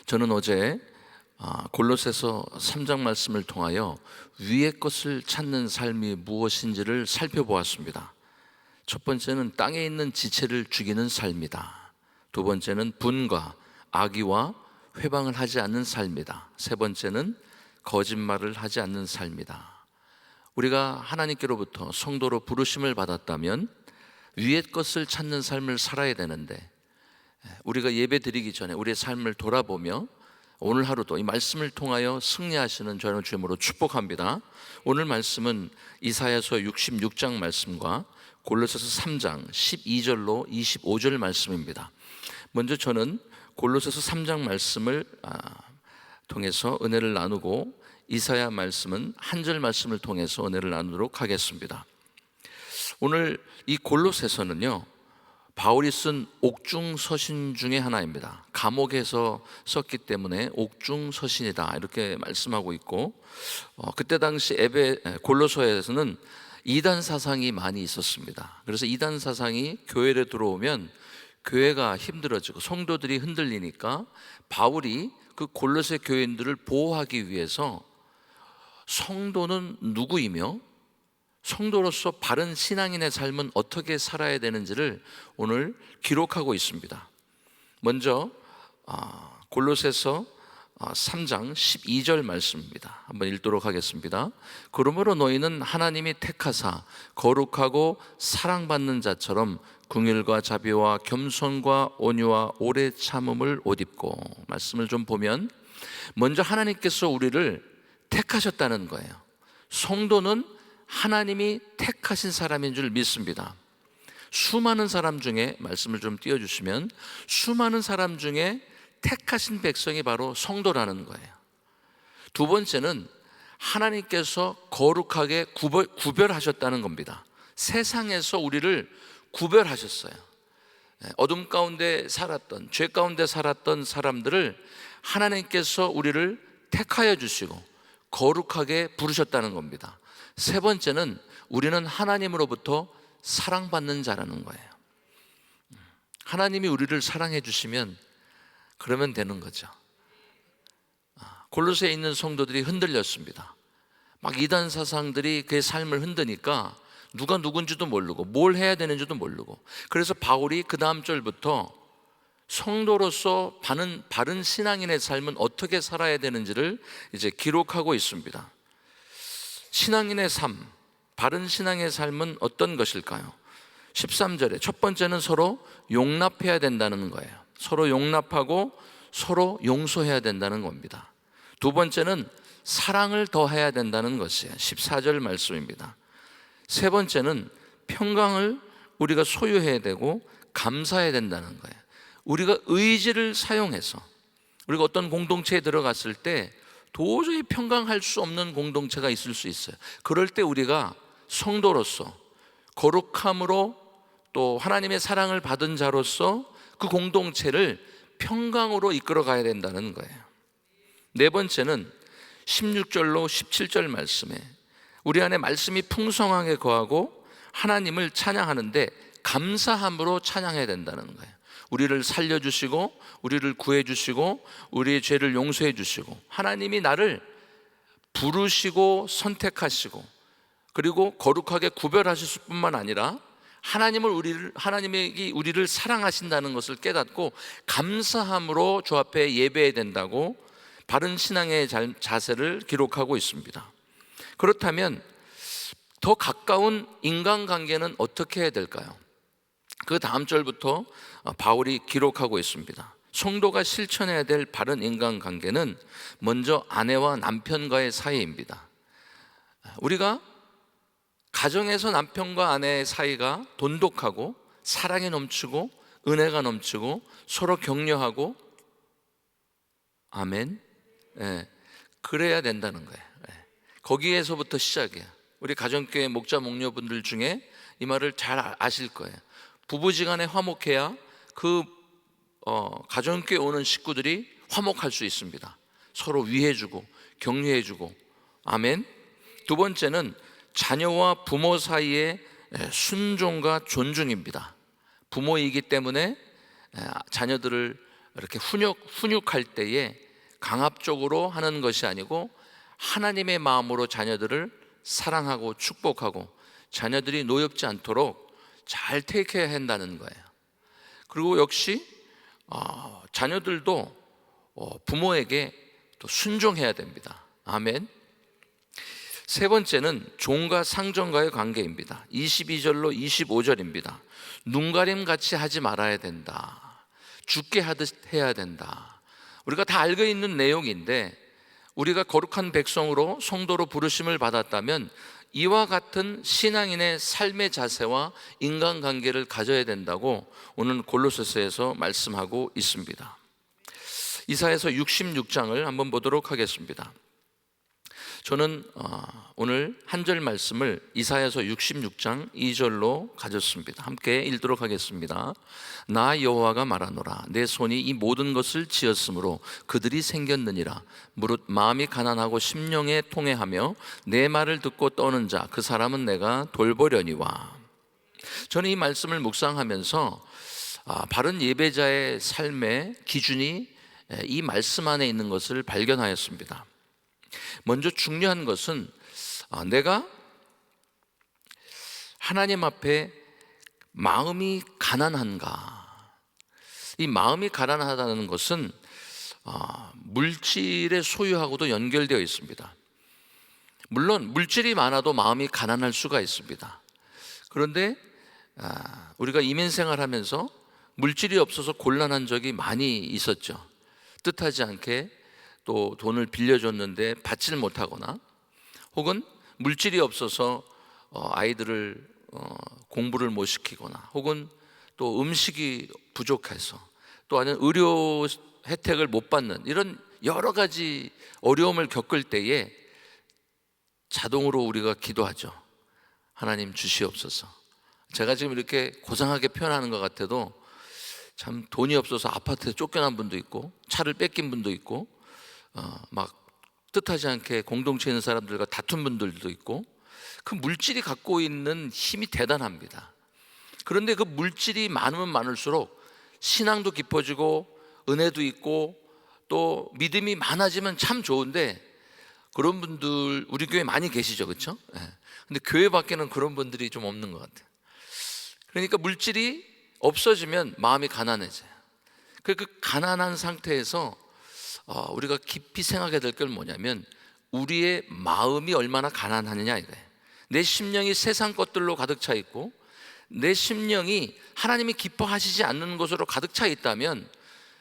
저는 어제 골로새서 3장 말씀을 통하여 위의 것을 찾는 삶이 무엇인지를 살펴보았습니다. 첫 번째는 땅에 있는 지체를 죽이는 삶이다. 두 번째는 분과 악의와 회방을 하지 않는 삶이다. 세 번째는 거짓말을 하지 않는 삶이다. 우리가 하나님께로부터 성도로 부르심을 받았다면 위의 것을 찾는 삶을 살아야 되는데, 우리가 예배 드리기 전에 우리의 삶을 돌아보며 오늘 하루도 이 말씀을 통하여 승리하시는 저는 주님으로 축복합니다. 오늘 말씀은 이사야서 66장 말씀과 골로새서 3장 12절로 25절 말씀입니다. 먼저 저는 골로새서 3장 말씀을 통해서 은혜를 나누고, 이사야 말씀은 한 절 말씀을 통해서 은혜를 나누도록 하겠습니다. 오늘 이 골로새서는요, 바울이 쓴 옥중서신 중에 하나입니다. 감옥에서 썼기 때문에 옥중서신이다 이렇게 말씀하고 있고, 그때 당시 골로서에서는 이단 사상이 많이 있었습니다. 그래서 이단 사상이 교회에 들어오면 교회가 힘들어지고 성도들이 흔들리니까 바울이 그 골로새 교인들을 보호하기 위해서 성도는 누구이며 성도로서 바른 신앙인의 삶은 어떻게 살아야 되는지를 오늘 기록하고 있습니다. 먼저 골로새서 3장 12절 말씀입니다. 한번 읽도록 하겠습니다. 그러므로 너희는 하나님이 택하사 거룩하고 사랑받는 자처럼 긍휼과 자비와 겸손과 온유와 오래 참음을 옷 입고, 말씀을 좀 보면 먼저 하나님께서 우리를 택하셨다는 거예요. 성도는 하나님이 택하신 사람인 줄 믿습니다. 수많은 사람 중에, 말씀을 좀 띄워주시면, 수많은 사람 중에 택하신 백성이 바로 성도라는 거예요. 두 번째는 하나님께서 거룩하게 구별하셨다는 겁니다. 세상에서 우리를 구별하셨어요. 어둠 가운데 살았던, 죄 가운데 살았던 사람들을 하나님께서 우리를 택하여 주시고 거룩하게 부르셨다는 겁니다. 세 번째는 우리는 하나님으로부터 사랑받는 자라는 거예요. 하나님이 우리를 사랑해 주시면 그러면 되는 거죠. 골로새에 있는 성도들이 흔들렸습니다. 막 이단 사상들이 그의 삶을 흔드니까 누가 누군지도 모르고 뭘 해야 되는지도 모르고, 그래서 바울이 그 다음 절부터 성도로서 바른 신앙인의 삶은 어떻게 살아야 되는지를 이제 기록하고 있습니다. 신앙인의 삶, 바른 신앙의 삶은 어떤 것일까요? 13절에 첫 번째는 서로 용납해야 된다는 거예요. 서로 용납하고 서로 용서해야 된다는 겁니다. 두 번째는 사랑을 더해야 된다는 것이에요. 14절 말씀입니다. 세 번째는 평강을 우리가 소유해야 되고 감사해야 된다는 거예요. 우리가 의지를 사용해서, 우리가 어떤 공동체에 들어갔을 때 도저히 평강할 수 없는 공동체가 있을 수 있어요. 그럴 때 우리가 성도로서 거룩함으로 또 하나님의 사랑을 받은 자로서 그 공동체를 평강으로 이끌어 가야 된다는 거예요. 네 번째는 16절로 17절 말씀에 우리 안에 말씀이 풍성하게 거하고 하나님을 찬양하는데 감사함으로 찬양해야 된다는 거예요. 우리를 살려주시고 우리를 구해주시고 우리의 죄를 용서해 주시고 하나님이 나를 부르시고 선택하시고 그리고 거룩하게 구별하실 뿐만 아니라 하나님이 우리를 사랑하신다는 것을 깨닫고 감사함으로 주 앞에 예배해야 된다고 바른 신앙의 자세를 기록하고 있습니다. 그렇다면 더 가까운 인간관계는 어떻게 해야 될까요? 그 다음 절부터 바울이 기록하고 있습니다. 성도가 실천해야 될 바른 인간관계는 먼저 아내와 남편과의 사이입니다. 우리가 가정에서 남편과 아내의 사이가 돈독하고 사랑이 넘치고 은혜가 넘치고 서로 격려하고, 아멘, 그래야 된다는 거예요. 거기에서부터 시작이에요. 우리 가정교회 목자 목녀분들 중에 이 말을 잘 아실 거예요. 부부지간에 화목해야 그 가정교회 오는 식구들이 화목할 수 있습니다. 서로 위해주고 격려해주고, 아멘. 두 번째는 자녀와 부모 사이의 순종과 존중입니다. 부모이기 때문에 자녀들을 이렇게 훈육할 때에 강압적으로 하는 것이 아니고 하나님의 마음으로 자녀들을 사랑하고 축복하고 자녀들이 노엽지 않도록 잘 테이크해야 한다는 거예요. 그리고 역시 자녀들도 부모에게 또 순종해야 됩니다. 아멘. 세 번째는 종과 상전과의 관계입니다. 22절로 25절입니다. 눈가림같이 하지 말아야 된다. 죽게 하듯 해야 된다. 우리가 다 알고 있는 내용인데 우리가 거룩한 백성으로 성도로 부르심을 받았다면 이와 같은 신앙인의 삶의 자세와 인간관계를 가져야 된다고 오늘 골로새서에서 말씀하고 있습니다. 이사야서 66장을 한번 보도록 하겠습니다. 저는 오늘 한 절 말씀을 이사야서 66장 2절로 가졌습니다. 함께 읽도록 하겠습니다. 나 여호와가 말하노라. 내 손이 이 모든 것을 지었으므로 그들이 생겼느니라. 무릇 마음이 가난하고 심령에 통회하며 내 말을 듣고 떠는 자 그 사람은 내가 돌보려니와. 저는 이 말씀을 묵상하면서 바른 예배자의 삶의 기준이 이 말씀 안에 있는 것을 발견하였습니다. 먼저 중요한 것은 내가 하나님 앞에 마음이 가난한가. 이 마음이 가난하다는 것은 물질의 소유하고도 연결되어 있습니다. 물론 물질이 많아도 마음이 가난할 수가 있습니다. 그런데 우리가 이민생활하면서 물질이 없어서 곤란한 적이 많이 있었죠. 뜻하지 않게 또 돈을 빌려줬는데 받지를 못하거나, 혹은 물질이 없어서 아이들을 공부를 못 시키거나, 혹은 또 음식이 부족해서, 또 아니면 의료 혜택을 못 받는 이런 여러 가지 어려움을 겪을 때에 자동으로 우리가 기도하죠. 하나님 주시옵소서. 제가 지금 이렇게 고상하게 표현하는 것 같아도 참 돈이 없어서 아파트에 쫓겨난 분도 있고 차를 뺏긴 분도 있고 막 뜻하지 않게 공동체에 있는 사람들과 다툰 분들도 있고, 그 물질이 갖고 있는 힘이 대단합니다. 그런데 그 물질이 많으면 많을수록 신앙도 깊어지고 은혜도 있고 또 믿음이 많아지면 참 좋은데, 그런 분들 우리 교회 많이 계시죠, 그렇죠? 근데 교회 밖에는 그런 분들이 좀 없는 것 같아요. 그러니까 물질이 없어지면 마음이 가난해져요. 그 가난한 상태에서 우리가 깊이 생각해야 될 건 뭐냐면 우리의 마음이 얼마나 가난하느냐 이거예요. 내 심령이 세상 것들로 가득 차 있고 내 심령이 하나님이 기뻐하시지 않는 것으로 가득 차 있다면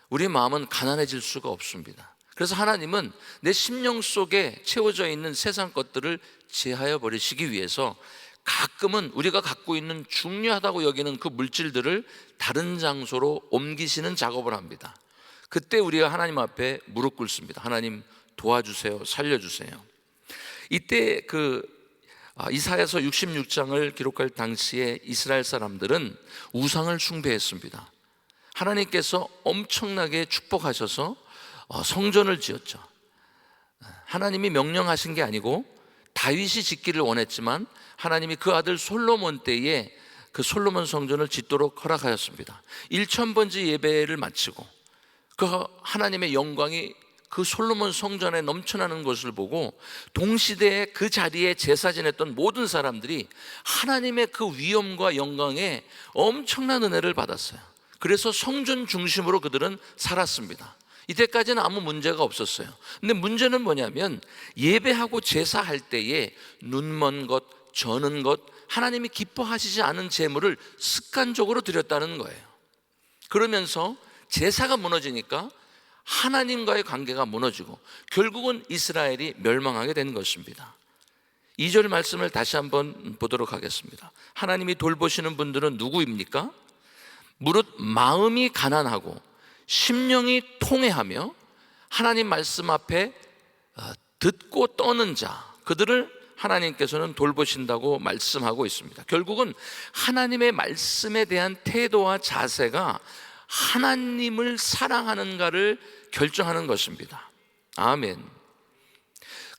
우리의 마음은 가난해질 수가 없습니다. 그래서 하나님은 내 심령 속에 채워져 있는 세상 것들을 제하여 버리시기 위해서 가끔은 우리가 갖고 있는 중요하다고 여기는 그 물질들을 다른 장소로 옮기시는 작업을 합니다. 그때 우리가 하나님 앞에 무릎 꿇습니다. 하나님 도와주세요, 살려주세요. 이때 이사야서 66장을 기록할 당시에 이스라엘 사람들은 우상을 숭배했습니다. 하나님께서 엄청나게 축복하셔서 성전을 지었죠. 하나님이 명령하신 게 아니고 다윗이 짓기를 원했지만 하나님이 그 아들 솔로몬 때에 그 솔로몬 성전을 짓도록 허락하였습니다. 1000번째 예배를 마치고 그 하나님의 영광이 그 솔로몬 성전에 넘쳐나는 것을 보고 동시대에 그 자리에 제사 지냈던 모든 사람들이 하나님의 그 위엄과 영광에 엄청난 은혜를 받았어요. 그래서 성전 중심으로 그들은 살았습니다. 이때까지는 아무 문제가 없었어요. 근데 문제는 뭐냐면 예배하고 제사할 때에 눈먼 것, 저는 것, 하나님이 기뻐하시지 않은 제물을 습관적으로 드렸다는 거예요. 그러면서 제사가 무너지니까 하나님과의 관계가 무너지고 결국은 이스라엘이 멸망하게 된 것입니다. 2절 말씀을 다시 한번 보도록 하겠습니다. 하나님이 돌보시는 분들은 누구입니까? 무릇 마음이 가난하고 심령이 통회하며 하나님 말씀 앞에 듣고 떠는 자, 그들을 하나님께서는 돌보신다고 말씀하고 있습니다. 결국은 하나님의 말씀에 대한 태도와 자세가 하나님을 사랑하는가를 결정하는 것입니다. 아멘.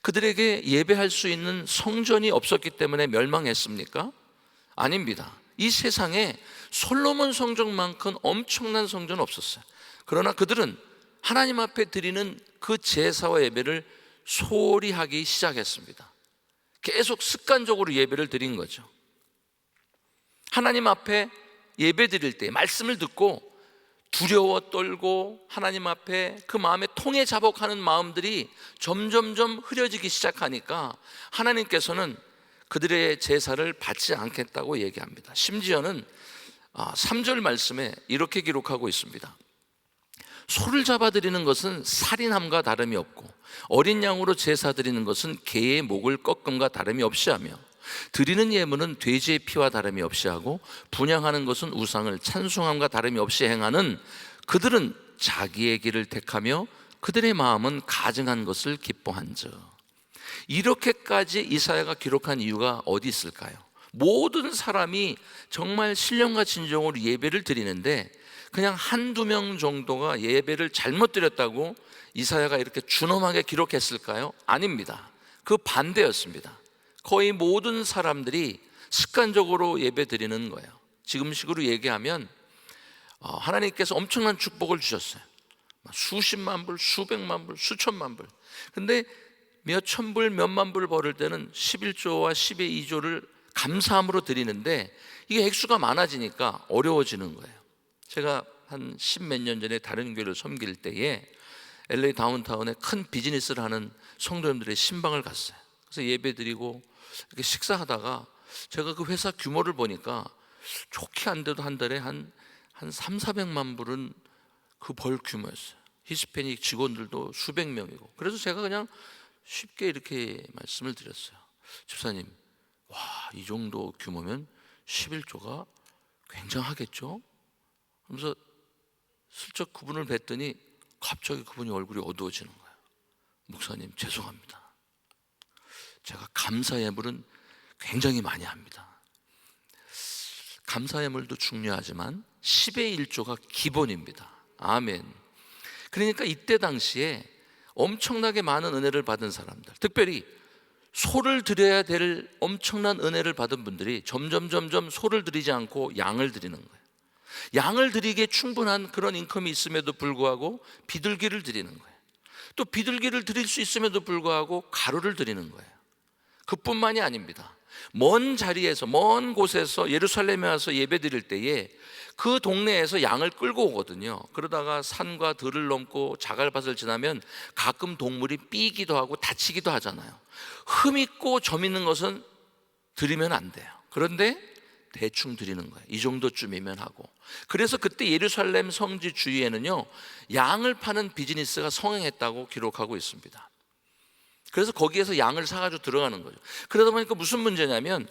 그들에게 예배할 수 있는 성전이 없었기 때문에 멸망했습니까? 아닙니다. 이 세상에 솔로몬 성전만큼 엄청난 성전은 없었어요. 그러나 그들은 하나님 앞에 드리는 그 제사와 예배를 소홀히 하기 시작했습니다. 계속 습관적으로 예배를 드린 거죠. 하나님 앞에 예배 드릴 때 말씀을 듣고 두려워 떨고 하나님 앞에 그 마음에 통해 자복하는 마음들이 점점점 흐려지기 시작하니까 하나님께서는 그들의 제사를 받지 않겠다고 얘기합니다. 심지어는 3절 말씀에 이렇게 기록하고 있습니다. 소를 잡아 드리는 것은 살인함과 다름이 없고 어린 양으로 제사 드리는 것은 개의 목을 꺾음과 다름이 없이 하며 드리는 예물은 돼지의 피와 다름이 없이 하고 분향하는 것은 우상을 찬송함과 다름이 없이 행하는 그들은 자기의 길을 택하며 그들의 마음은 가증한 것을 기뻐한즉. 이렇게까지 이사야가 기록한 이유가 어디 있을까요? 모든 사람이 정말 신령과 진정으로 예배를 드리는데 그냥 한두 명 정도가 예배를 잘못 드렸다고 이사야가 이렇게 준엄하게 기록했을까요? 아닙니다. 그 반대였습니다. 거의 모든 사람들이 습관적으로 예배 드리는 거예요. 지금식으로 얘기하면 하나님께서 엄청난 축복을 주셨어요. 수십만 불, 수백만 불, 수천만 불. 근데 몇 천 불, 몇만 불 벌을 때는 11조와 10의 2조를 감사함으로 드리는데 이게 액수가 많아지니까 어려워지는 거예요. 제가 한 10몇 년 전에 다른 교회를 섬길 때에 LA 다운타운에 큰 비즈니스를 하는 성도님들의 신방을 갔어요. 그래서 예배 드리고 이렇게 식사하다가 제가 그 회사 규모를 보니까 좋게 안 돼도 한 달에 한 3, 400만 불은 그 벌 규모였어요. 히스패닉 직원들도 수백 명이고. 그래서 제가 그냥 쉽게 이렇게 말씀을 드렸어요. 집사님, 와, 이 정도 규모면 11조가 굉장하겠죠? 그러면서 슬쩍 그분을 뵀더니 갑자기 그분이 얼굴이 어두워지는 거예요. 목사님, 죄송합니다. 제가 감사 예물은 굉장히 많이 합니다. 감사 예물도 중요하지만 10의 1조가 기본입니다. 아멘. 그러니까 이때 당시에 엄청나게 많은 은혜를 받은 사람들, 특별히 소를 드려야 될 엄청난 은혜를 받은 분들이 점점 소를 드리지 않고 양을 드리는 거예요. 양을 드리기에 충분한 그런 인컴이 있음에도 불구하고 비둘기를 드리는 거예요. 또 비둘기를 드릴 수 있음에도 불구하고 가루를 드리는 거예요. 그뿐만이 아닙니다. 먼 자리에서, 먼 곳에서 예루살렘에 와서 예배 드릴 때에 그 동네에서 양을 끌고 오거든요. 그러다가 산과 들을 넘고 자갈밭을 지나면 가끔 동물이 삐기도 하고 다치기도 하잖아요. 흠 있고 점 있는 것은 드리면 안 돼요. 그런데 대충 드리는 거예요. 이 정도쯤이면 하고. 그래서 그때 예루살렘 성지 주위에는요, 양을 파는 비즈니스가 성행했다고 기록하고 있습니다. 그래서 거기에서 양을 사가지고 들어가는 거죠. 그러다 보니까 무슨 문제냐면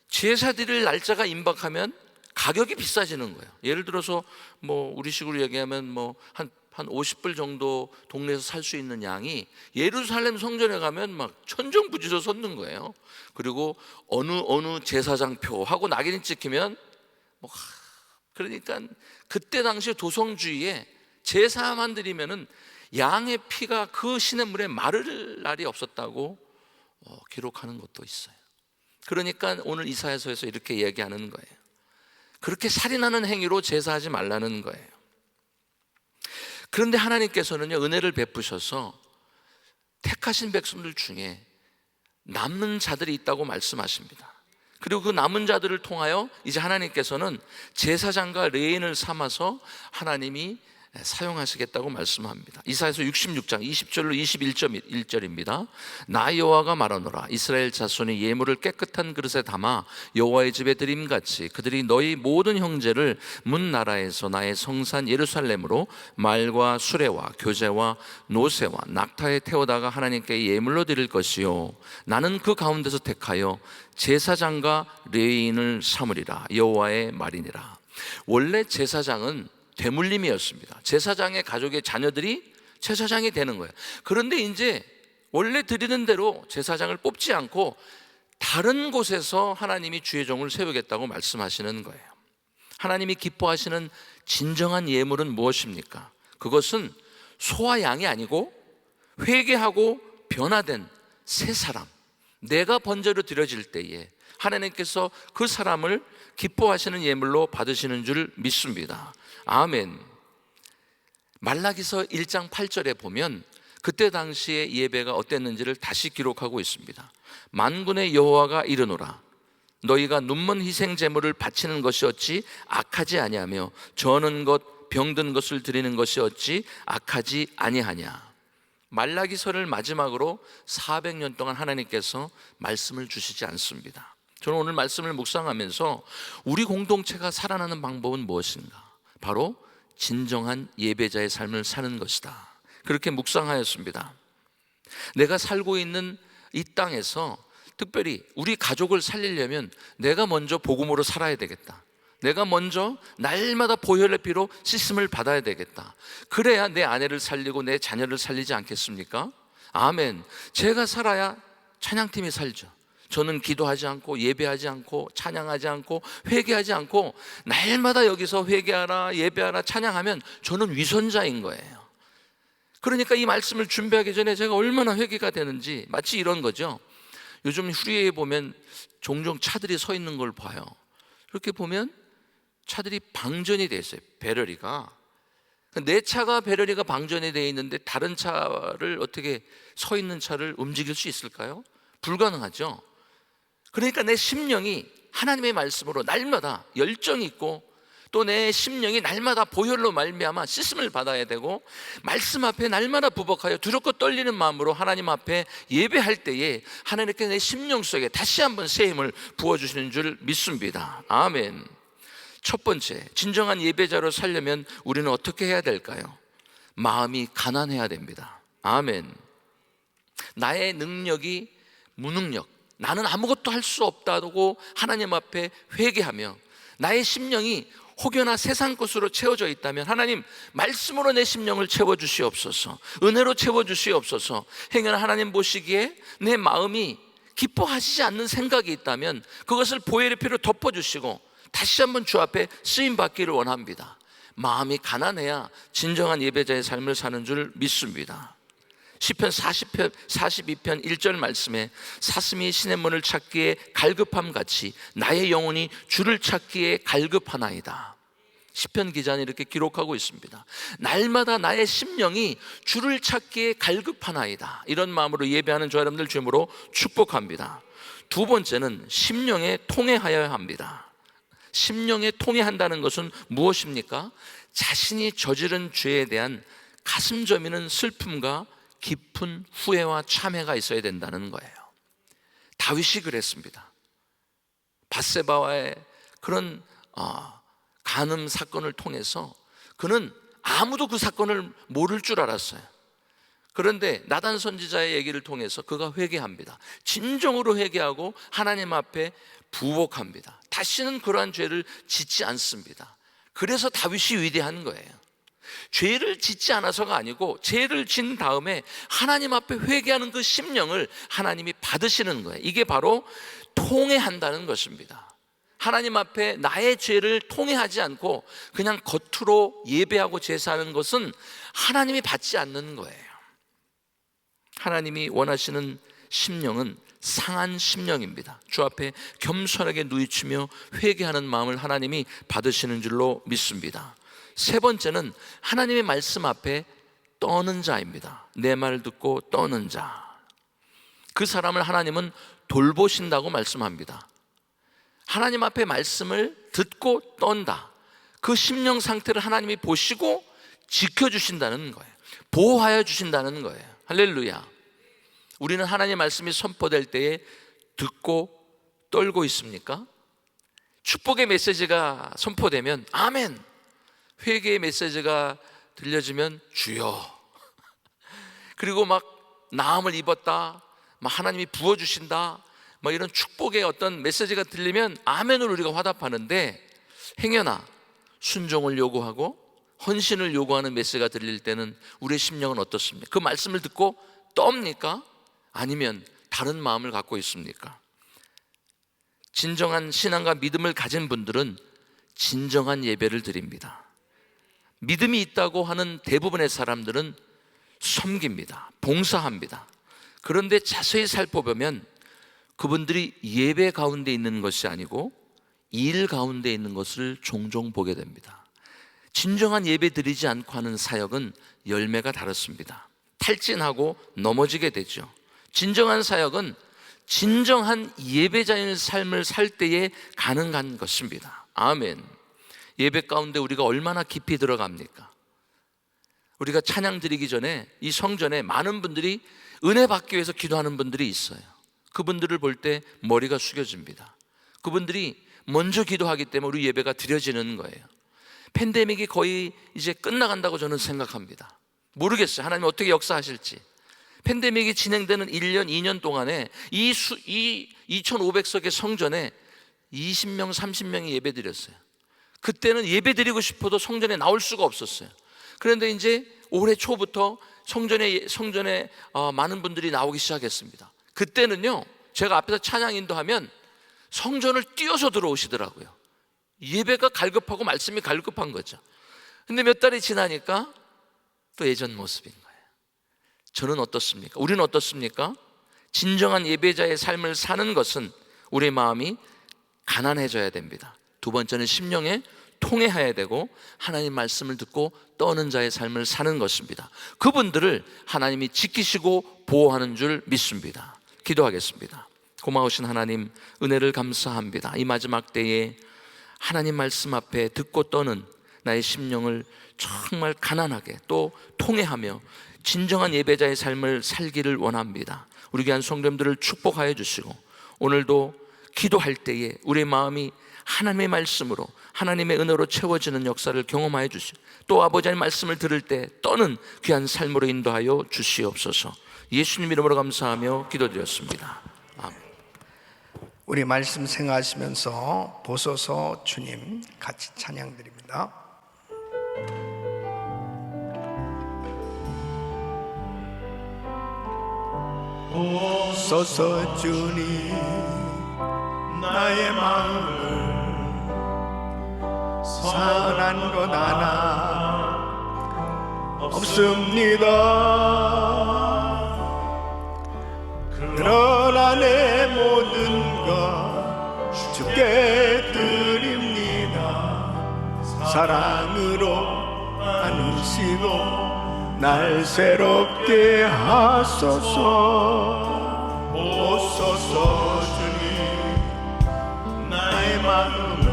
제사 드릴 날짜가 임박하면 가격이 비싸지는 거예요. 예를 들어서 우리식으로 얘기하면 한 50불 정도 동네에서 살 수 있는 양이 예루살렘 성전에 가면 막 천정부지로 섰는 거예요. 그리고 어느 제사장표 하고 낙인이 찍히면 그러니까 그때 당시 도성주의에 제사만 드리면은 양의 피가 그 시냇물에 마를 날이 없었다고 기록하는 것도 있어요. 그러니까 오늘 이사야서에서 이렇게 얘기하는 거예요. 그렇게 살인하는 행위로 제사하지 말라는 거예요. 그런데 하나님께서는요, 은혜를 베푸셔서 택하신 백성들 중에 남는 자들이 있다고 말씀하십니다. 그리고 그 남은 자들을 통하여 이제 하나님께서는 제사장과 레인을 삼아서 하나님이 사용하시겠다고 말씀합니다. 이사야서 66장 20절로 21절입니다. 나 여호와가 말하노라. 이스라엘 자손이 예물을 깨끗한 그릇에 담아 여호와의 집에 드림같이 그들이 너희 모든 형제를 문 나라에서 나의 성산 예루살렘으로 말과 수레와 교제와 노새와 낙타에 태우다가 하나님께 예물로 드릴 것이요 나는 그 가운데서 택하여 제사장과 레위인을 삼으리라. 여호와의 말이니라. 원래 제사장은 대물림이었습니다. 제사장의 가족의 자녀들이 제사장이 되는 거예요. 그런데 이제 원래 드리는 대로 제사장을 뽑지 않고 다른 곳에서 하나님이 주의 종을 세우겠다고 말씀하시는 거예요. 하나님이 기뻐하시는 진정한 예물은 무엇입니까? 그것은 소와 양이 아니고 회개하고 변화된 새 사람, 내가 번제로 드려질 때에 하나님께서 그 사람을 기뻐하시는 예물로 받으시는 줄 믿습니다. 아멘. 말라기서 1장 8절에 보면 그때 당시의 예배가 어땠는지를 다시 기록하고 있습니다. 만군의 여호와가 이르노라, 너희가 눈먼 희생 제물을 바치는 것이 어찌 악하지 아니하며 저는 것 병든 것을 드리는 것이 어찌 악하지 아니하냐. 말라기서를 마지막으로 400년 동안 하나님께서 말씀을 주시지 않습니다. 저는 오늘 말씀을 묵상하면서 우리 공동체가 살아나는 방법은 무엇인가? 바로 진정한 예배자의 삶을 사는 것이다. 그렇게 묵상하였습니다. 내가 살고 있는 이 땅에서 특별히 우리 가족을 살리려면 내가 먼저 복음으로 살아야 되겠다. 내가 먼저 날마다 보혈의 피로 씻음을 받아야 되겠다. 그래야 내 아내를 살리고 내 자녀를 살리지 않겠습니까? 아멘. 제가 살아야 찬양팀이 살죠. 저는 기도하지 않고 예배하지 않고 찬양하지 않고 회개하지 않고 날마다 여기서 회개하라 예배하라 찬양하면 저는 위선자인 거예요. 그러니까 이 말씀을 준비하기 전에 제가 얼마나 회개가 되는지, 마치 이런 거죠. 요즘 휴리에 보면 종종 차들이 서 있는 걸 봐요. 그렇게 보면 차들이 방전이 돼 있어요. 배럴이가. 내 차가 배럴이가 방전이 돼 있는데 다른 차를 어떻게, 서 있는 차를 움직일 수 있을까요? 불가능하죠. 그러니까 내 심령이 하나님의 말씀으로 날마다 열정이 있고 또 내 심령이 날마다 보혈로 말미암아 씻음을 받아야 되고 말씀 앞에 날마다 부복하여 두렵고 떨리는 마음으로 하나님 앞에 예배할 때에 하나님께 내 심령 속에 다시 한번 새 힘을 부어주시는 줄 믿습니다. 아멘. 첫 번째, 진정한 예배자로 살려면 우리는 어떻게 해야 될까요? 마음이 가난해야 됩니다. 아멘. 나의 능력이 무능력, 나는 아무것도 할 수 없다고 하나님 앞에 회개하며 나의 심령이 혹여나 세상 것으로 채워져 있다면 하나님 말씀으로 내 심령을 채워주시옵소서, 은혜로 채워주시옵소서. 행여나 하나님 보시기에 내 마음이 기뻐하시지 않는 생각이 있다면 그것을 보혈의 피로 덮어주시고 다시 한번 주 앞에 쓰임받기를 원합니다. 마음이 가난해야 진정한 예배자의 삶을 사는 줄 믿습니다. 시편 42편 1절 말씀에 사슴이 시냇물을 찾기에 갈급함같이 나의 영혼이 주를 찾기에 갈급하나이다. 시편 기자는 이렇게 기록하고 있습니다. 날마다 나의 심령이 주를 찾기에 갈급하나이다. 이런 마음으로 예배하는 저 여러분들 주님으로 축복합니다. 두 번째는 심령에 통회하여야 합니다. 심령에 통회한다는 것은 무엇입니까? 자신이 저지른 죄에 대한 가슴 저미는 슬픔과 깊은 후회와 참회가 있어야 된다는 거예요. 다윗이 그랬습니다. 밧세바와의 그런 간음 사건을 통해서 그는 아무도 그 사건을 모를 줄 알았어요. 그런데 나단 선지자의 얘기를 통해서 그가 회개합니다. 진정으로 회개하고 하나님 앞에 부복합니다. 다시는 그러한 죄를 짓지 않습니다. 그래서 다윗이 위대한 거예요. 죄를 짓지 않아서가 아니고 죄를 진 다음에 하나님 앞에 회개하는 그 심령을 하나님이 받으시는 거예요. 이게 바로 통회한다는 것입니다. 하나님 앞에 나의 죄를 통회하지 않고 그냥 겉으로 예배하고 제사하는 것은 하나님이 받지 않는 거예요. 하나님이 원하시는 심령은 상한 심령입니다. 주 앞에 겸손하게 누이치며 회개하는 마음을 하나님이 받으시는 줄로 믿습니다. 세 번째는 하나님의 말씀 앞에 떠는 자입니다. 내 말을 듣고 떠는 자, 그 사람을 하나님은 돌보신다고 말씀합니다. 하나님 앞에 말씀을 듣고 떤다, 그 심령 상태를 하나님이 보시고 지켜주신다는 거예요. 보호하여 주신다는 거예요. 할렐루야. 우리는 하나님의 말씀이 선포될 때에 듣고 떨고 있습니까? 축복의 메시지가 선포되면 아멘, 회개의 메시지가 들려지면 주여, 그리고 막 나음을 입었다, 막 하나님이 부어주신다, 막 이런 축복의 어떤 메시지가 들리면 아멘으로 우리가 화답하는데, 행여나 순종을 요구하고 헌신을 요구하는 메시지가 들릴 때는 우리의 심령은 어떻습니까? 그 말씀을 듣고 떱니까? 아니면 다른 마음을 갖고 있습니까? 진정한 신앙과 믿음을 가진 분들은 진정한 예배를 드립니다. 믿음이 있다고 하는 대부분의 사람들은 섬깁니다. 봉사합니다. 그런데 자세히 살펴보면 그분들이 예배 가운데 있는 것이 아니고 일 가운데 있는 것을 종종 보게 됩니다. 진정한 예배 드리지 않고 하는 사역은 열매가 다릅니다. 탈진하고 넘어지게 되죠. 진정한 사역은 진정한 예배자의 삶을 살 때에 가능한 것입니다. 아멘. 예배 가운데 우리가 얼마나 깊이 들어갑니까? 우리가 찬양 드리기 전에 이 성전에 많은 분들이 은혜 받기 위해서 기도하는 분들이 있어요. 그분들을 볼 때 머리가 숙여집니다. 그분들이 먼저 기도하기 때문에 우리 예배가 드려지는 거예요. 팬데믹이 거의 이제 끝나간다고 저는 생각합니다. 모르겠어요. 하나님 어떻게 역사하실지. 팬데믹이 진행되는 1년, 2년 동안에 이 2,500석의 성전에 20명, 30명이 예배 드렸어요. 그때는 예배 드리고 싶어도 성전에 나올 수가 없었어요. 그런데 이제 올해 초부터 성전에 많은 분들이 나오기 시작했습니다. 그때는요, 제가 앞에서 찬양 인도하면 성전을 뛰어서 들어오시더라고요. 예배가 갈급하고 말씀이 갈급한 거죠. 근데 몇 달이 지나니까 또 예전 모습인 거예요. 저는 어떻습니까? 우리는 어떻습니까? 진정한 예배자의 삶을 사는 것은 우리의 마음이 가난해져야 됩니다. 두 번째는 심령에 통회해야 되고 하나님 말씀을 듣고 떠는 자의 삶을 사는 것입니다. 그분들을 하나님이 지키시고 보호하는 줄 믿습니다. 기도하겠습니다. 고마우신 하나님, 은혜를 감사합니다. 이 마지막 때에 하나님 말씀 앞에 듣고 떠는 나의 심령을 정말 가난하게 또 통회하며 진정한 예배자의 삶을 살기를 원합니다. 우리 귀한 성도님들을 축복하여 주시고 오늘도 기도할 때에 우리의 마음이 하나님의 말씀으로 하나님의 은혜로 채워지는 역사를 경험하여 주시고 또 아버지의 말씀을 들을 때 떠는 귀한 삶으로 인도하여 주시옵소서. 예수님 이름으로 감사하며 기도드렸습니다. 아멘. 우리 말씀 생각하시면서 보소서 주님 같이 찬양드립니다. 보소서 주님 나의 마음을 사랑한 것 하나 없습니다. 그러나 내 모든 것 주께 드립니다. 사랑으로 안으시고 날 새롭게 하소서. 보소서 주님 나의 마음을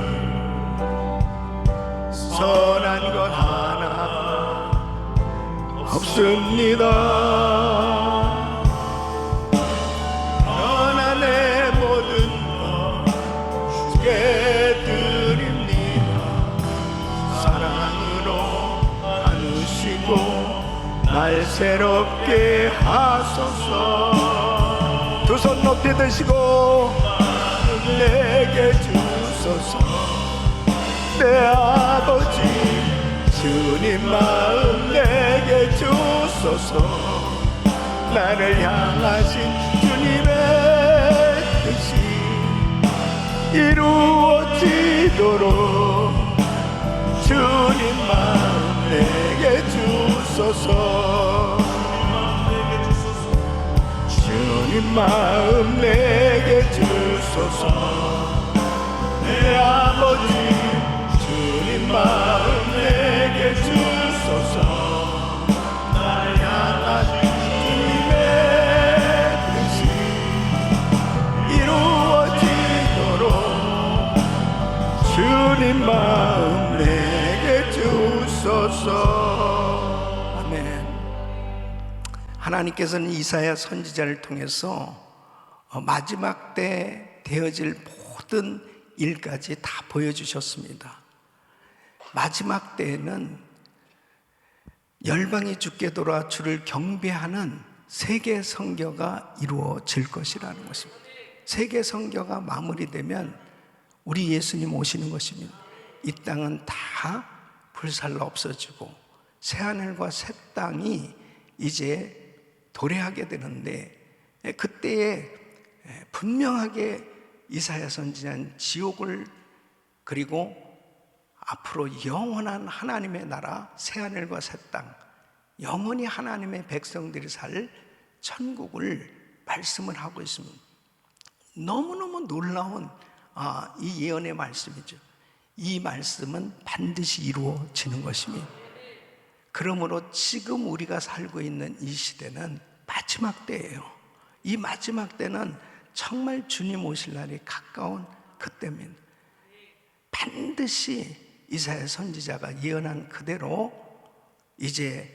선한 것 하나 없습니다. 그러나 내 모든 것 주께 드립니다. 사랑으로 안으시고 날 새롭게 하소서. 두 손 높이 드시고 내게 주소서. 내 아버지 주님 마음 내게 주소서. 나를 향하신 주님의 뜻이 이루어지도록 주님 마음 내게 주소서. 주님 마음 내게 주소서. 내 아버지 주님 마음 내게 주소서. 날 향하신 주님의 뜻이 이루어지도록 주님 마음 내게 주소서. 아멘. 하나님께서는 이사야 선지자를 통해서 마지막 때 되어질 모든 일까지 다 보여주셨습니다. 마지막 때에는 열방이 주께 돌아 주를 경배하는 세계 선교가 이루어질 것이라는 것입니다. 세계 선교가 마무리되면 우리 예수님 오시는 것입니다. 이 땅은 다 불살라 없어지고 새하늘과 새 땅이 이제 도래하게 되는데 그때에 분명하게 이사야 선지자는 지옥을 그리고 앞으로 영원한 하나님의 나라 새하늘과 새 땅 영원히 하나님의 백성들이 살 천국을 말씀을 하고 있습니다. 너무너무 놀라운 이 예언의 말씀이죠. 이 말씀은 반드시 이루어지는 것입니다. 그러므로 지금 우리가 살고 있는 이 시대는 마지막 때예요. 이 마지막 때는 정말 주님 오실 날이 가까운 그때입니다. 반드시 이사야 선지자가 예언한 그대로 이제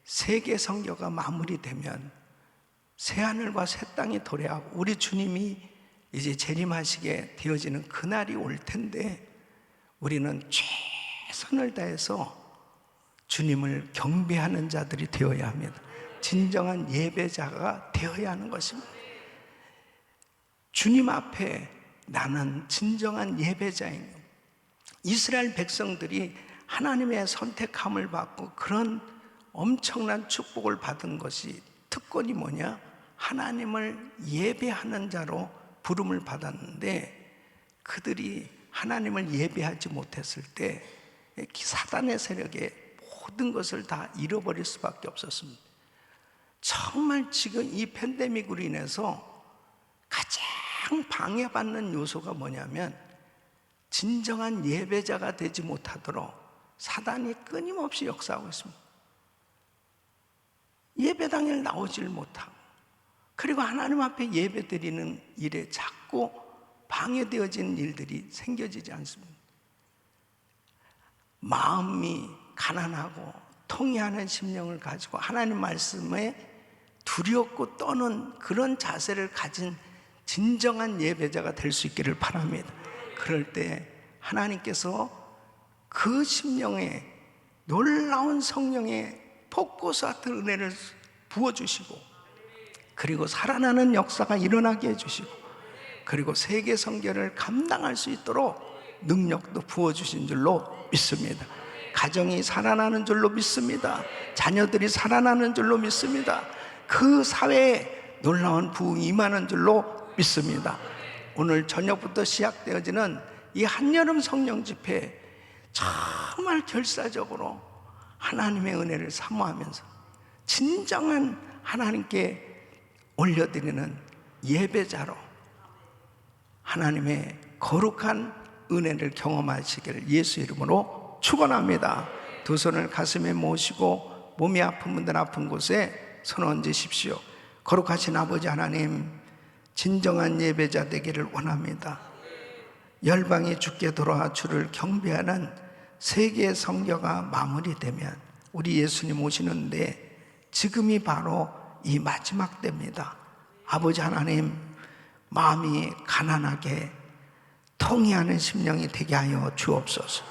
세계 선교가 마무리되면 새하늘과 새 땅이 도래하고 우리 주님이 이제 재림하시게 되어지는 그날이 올 텐데, 우리는 최선을 다해서 주님을 경배하는 자들이 되어야 합니다. 진정한 예배자가 되어야 하는 것입니다. 주님 앞에 나는 진정한 예배자인, 이스라엘 백성들이 하나님의 선택함을 받고 그런 엄청난 축복을 받은 것이 특권이 뭐냐? 하나님을 예배하는 자로 부름을 받았는데, 그들이 하나님을 예배하지 못했을 때 사단의 세력에 모든 것을 다 잃어버릴 수밖에 없었습니다. 정말 지금 이 팬데믹으로 인해서 가장 방해받는 요소가 뭐냐면, 진정한 예배자가 되지 못하도록 사단이 끊임없이 역사하고 있습니다. 예배당에 나오질 못하고, 그리고 하나님 앞에 예배드리는 일에 자꾸 방해되어지는 일들이 생겨지지 않습니다. 마음이 가난하고 통회하는 심령을 가지고 하나님 말씀에 두렵고 떠는 그런 자세를 가진 진정한 예배자가 될 수 있기를 바랍니다. 그럴 때 하나님께서 그 심령에 놀라운 성령의 폭포수 같은 은혜를 부어주시고, 그리고 살아나는 역사가 일어나게 해주시고, 그리고 세계 선교를 감당할 수 있도록 능력도 부어주신 줄로 믿습니다. 가정이 살아나는 줄로 믿습니다. 자녀들이 살아나는 줄로 믿습니다. 그 사회에 놀라운 부흥이 임하는 줄로 믿습니다. 오늘 저녁부터 시작되어지는 이 한여름 성령 집회, 정말 결사적으로 하나님의 은혜를 사모하면서 진정한 하나님께 올려드리는 예배자로 하나님의 거룩한 은혜를 경험하시기를 예수 이름으로 축원합니다. 두 손을 가슴에 모시고 몸이 아픈 분들 아픈 곳에 손 얹으십시오. 거룩하신 아버지 하나님, 진정한 예배자 되기를 원합니다. 열방이 주께 돌아와 주를 경배하는 세계의 선교가 마무리되면 우리 예수님 오시는데, 지금이 바로 이 마지막 때입니다. 아버지 하나님, 마음이 가난하게 통회하는 심령이 되게 하여 주옵소서.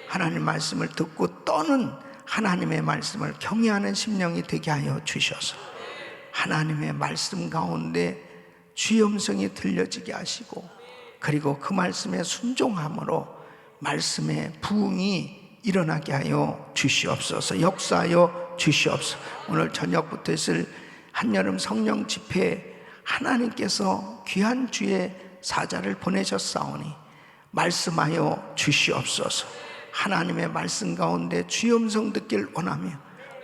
하나님 말씀을 듣고 떠는 하나님의 말씀을 경외하는 심령이 되게 하여 주셔서 하나님의 말씀 가운데 주의 음성이 들려지게 하시고, 그리고 그 말씀에 순종함으로 말씀의 부흥이 일어나게 하여 주시옵소서. 역사하여 주시옵소서. 오늘 저녁부터 있을 한여름 성령 집회에 하나님께서 귀한 주의 사자를 보내셨사오니 말씀하여 주시옵소서. 하나님의 말씀 가운데 주의 음성 듣길 원하며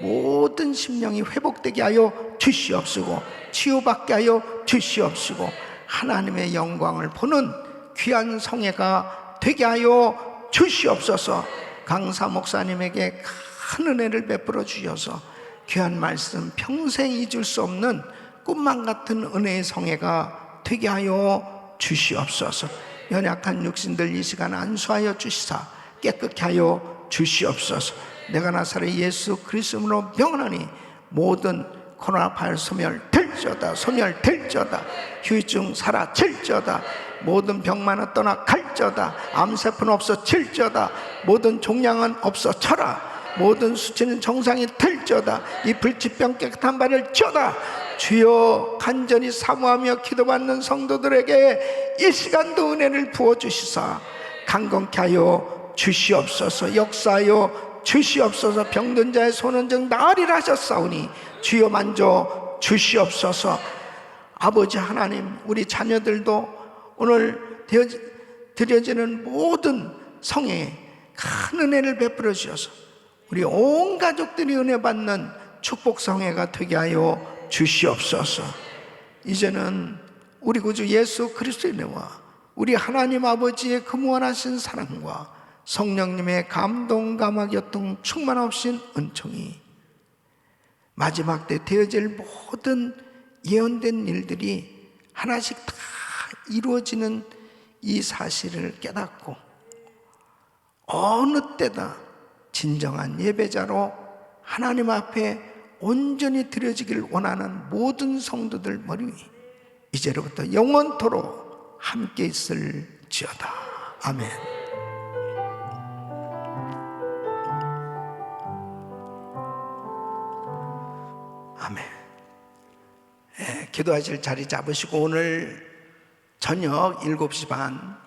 모든 심령이 회복되게 하여 주시옵시고 치유받게 하여 주시옵시고 하나님의 영광을 보는 귀한 성회가 되게 하여 주시옵소서. 강사 목사님에게 큰 은혜를 베풀어 주셔서 귀한 말씀 평생 잊을 수 없는 꿈만 같은 은혜의 성회가 되게 하여 주시옵소서. 연약한 육신들 이 시간 안수하여 주시사 깨끗게 하여 주시옵소서. 내가 나사렛 예수 그리스도로 명하노니 모든 코로나 바이러스 소멸될지어다. 소멸될지어다. 후유증 사라질지어다. 모든 병만은 떠나갈지어다. 암세포는 없어질지어다. 모든 종양은 없어져라. 모든 수치는 정상이 될지어다. 이 불치병 깨끗한 바를 지어다. 주여, 간절히 사모하며 기도받는 성도들에게 이 시간도 은혜를 부어주시사 강건케 하여 주시옵소서. 역사하여 주시옵소서. 병든 자의 손은 즉 나으리라 하셨사오니 주여 만져 주시옵소서. 아버지 하나님, 우리 자녀들도 오늘 드려지는 모든 성에 큰 은혜를 베풀어 주셔서 우리 온 가족들이 은혜 받는 축복 성회가 되게 하여 주시옵소서. 이제는 우리 구주 예수 그리스도의 은혜와 우리 하나님 아버지의 그 무한하신 사랑과 성령님의 감동, 감화, 교통, 충만하신 은총이 마지막 때 되어질 모든 예언된 일들이 하나씩 다 이루어지는 이 사실을 깨닫고 어느 때다 진정한 예배자로 하나님 앞에 온전히 드려지길 원하는 모든 성도들 머리 위 이제로부터 영원토록 함께 있을지어다. 아멘. 아멘. 기도하실 자리 잡으시고 오늘 저녁 7시 반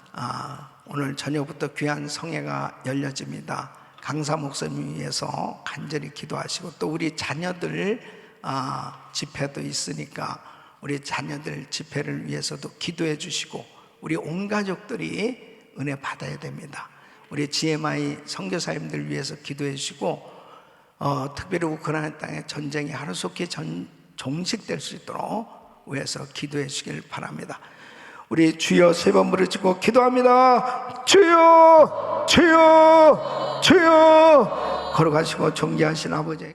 오늘 저녁부터 귀한 성회가 열려집니다. 강사 목사님 위해서 간절히 기도하시고 또 우리 자녀들 집회도 있으니까 우리 자녀들 집회를 위해서도 기도해 주시고 우리 온 가족들이 은혜 받아야 됩니다. 우리 GMI 선교사님들 위해서 기도해 주시고 특별히 우크라이나 땅에 전쟁이 하루속히 종식될 수 있도록 위해서 기도해 주시길 바랍니다. 우리 주여 3번 부르짖고 기도합니다. 주여 주여 주여 걸어가시고 존귀하신 아버지